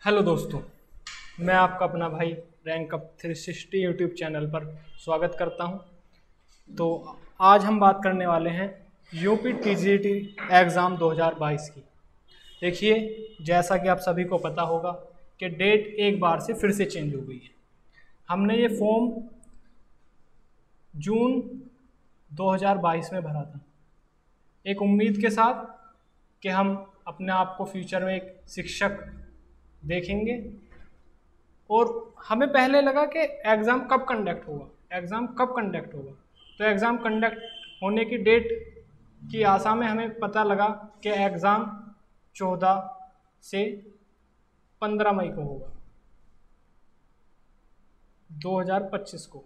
Hello दोस्तों, मैं आपका अपना भाई रैंक अप 360 यूट्यूब चैनल पर स्वागत करता हूं। तो आज हम बात करने वाले हैं यूपी टीजीटी एग्ज़ाम 2022 की। देखिए, जैसा कि आप सभी को पता होगा कि डेट एक बार से फिर से चेंज हो गई है। हमने ये फॉर्म जून 2022 में भरा था, एक उम्मीद के साथ कि हम अपने आप को फ्यूचर में एक शिक्षक देखेंगे। और हमें पहले लगा कि एग्ज़ाम कब कंडक्ट होगा, तो एग्ज़ाम कंडक्ट होने की डेट की आशा में हमें पता लगा कि एग्ज़ाम 14 से 15 मई को होगा 2025 को।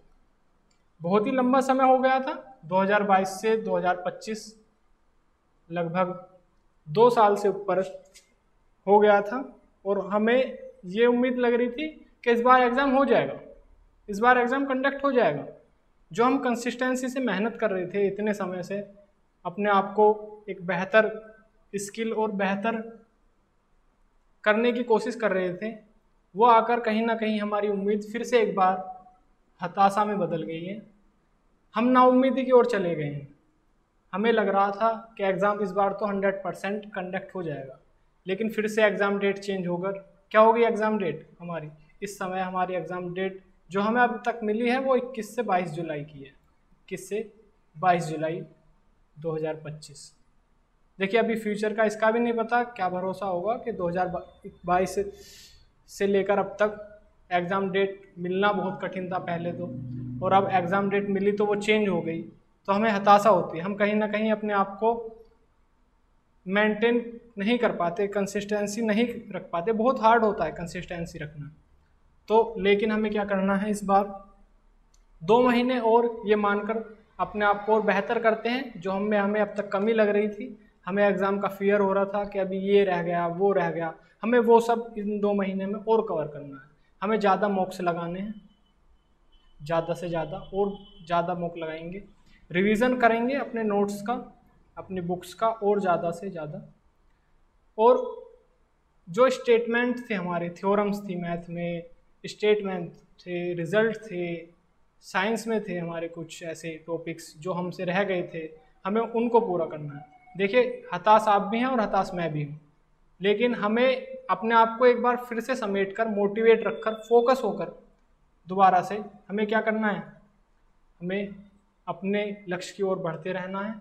बहुत ही लंबा समय हो गया था। 2022 से 2025 लगभग 2 साल से ऊपर हो गया था और हमें ये उम्मीद लग रही थी कि इस बार एग्ज़ाम हो जाएगा, इस बार एग्ज़ाम कंडक्ट हो जाएगा। जो हम कंसिस्टेंसी से मेहनत कर रहे थे इतने समय से, अपने आप को एक बेहतर स्किल और बेहतर करने की कोशिश कर रहे थे, वो आकर कहीं ना कहीं हमारी उम्मीद फिर से एक बार हताशा में बदल गई है। हम नाउम्मीदी की ओर चले गए हैं। हमें लग रहा था कि एग्ज़ाम इस बार तो 100% कंडक्ट हो जाएगा, लेकिन फिर से एग्ज़ाम डेट चेंज होकर क्या होगी एग्ज़ाम डेट हमारी। इस समय हमारी एग्ज़ाम डेट जो हमें अब तक मिली है वो 21 से 22 जुलाई की है। 21 से 22 जुलाई 2025। देखिए, अभी फ्यूचर का इसका भी नहीं पता, क्या भरोसा होगा कि 2022 से लेकर अब तक एग्ज़ाम डेट मिलना बहुत कठिन था पहले तो, और अब एग्ज़ाम डेट मिली तो वो चेंज हो गई, तो हमें हताशा होती है। हम कहीं ना कहीं अपने आप को मेंटेन नहीं कर पाते, कंसिस्टेंसी नहीं रख पाते। बहुत हार्ड होता है कंसिस्टेंसी रखना। तो लेकिन हमें क्या करना है, इस बार 2 महीने और ये मानकर अपने आप को और बेहतर करते हैं। जो हमें अब तक कमी लग रही थी, हमें एग्ज़ाम का फियर हो रहा था कि अभी ये रह गया वो रह गया, हमें वो सब इन 2 महीने में और कवर करना है। हमें ज़्यादा मॉक्स लगाने हैं, ज़्यादा से ज़्यादा और ज़्यादा मॉक लगाएंगे, रिवीजन करेंगे अपने नोट्स का, अपनी बुक्स का और ज़्यादा से ज़्यादा। और जो स्टेटमेंट थे हमारे, थ्योरम्स थी मैथ में, स्टेटमेंट थे, रिजल्ट थे, साइंस में थे हमारे कुछ ऐसे टॉपिक्स जो हमसे रह गए थे, हमें उनको पूरा करना है। देखिए, हताश आप भी हैं और हताश मैं भी हूँ, लेकिन हमें अपने आप को एक बार फिर से समेट कर, मोटिवेट रखकर, फोकस होकर दोबारा से हमें क्या करना है, हमें अपने लक्ष्य की ओर बढ़ते रहना है।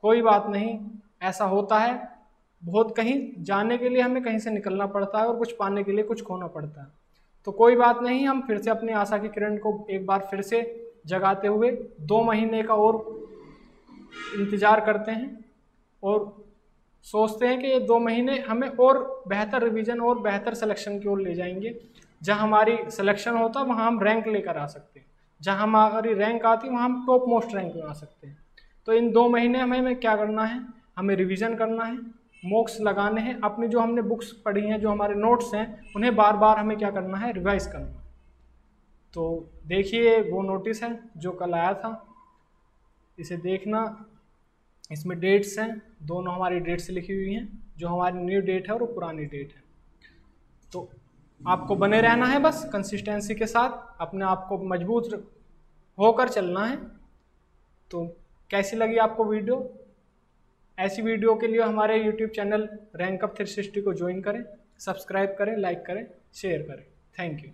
कोई बात नहीं, ऐसा होता है, बहुत कहीं जाने के लिए हमें कहीं से निकलना पड़ता है और कुछ पाने के लिए कुछ खोना पड़ता है। तो कोई बात नहीं, हम फिर से अपनी आशा की किरण को एक बार फिर से जगाते हुए 2 महीने का और इंतज़ार करते हैं और सोचते हैं कि ये 2 महीने हमें और बेहतर रिवीजन और बेहतर सिलेक्शन की ओर ले जाएंगे। जहाँ हमारी सिलेक्शन होता वहाँ हम रैंक लेकर आ सकते हैं, जहाँ हमारी रैंक आती वहाँ हम टॉप मोस्ट रैंक में आ सकते हैं। तो इन 2 महीने हमें क्या करना है, हमें रिवीजन करना है, मॉक्स लगाने हैं, अपनी जो हमने बुक्स पढ़ी हैं, जो हमारे नोट्स हैं, उन्हें बार बार हमें क्या करना है, रिवाइज करना है। तो देखिए, वो नोटिस है जो कल आया था, इसे देखना। इसमें डेट्स हैं, दोनों हमारी डेट्स लिखी हुई हैं, जो हमारी न्यू डेट है और वो पुरानी डेट है। तो आपको बने रहना है, बस कंसिस्टेंसी के साथ अपने आप को मजबूत होकर चलना है। तो कैसी लगी आपको वीडियो? ऐसी वीडियो के लिए हमारे YouTube चैनल रैंक अप 360 को ज्वाइन करें, सब्सक्राइब करें, लाइक करें, शेयर करें। Thank you.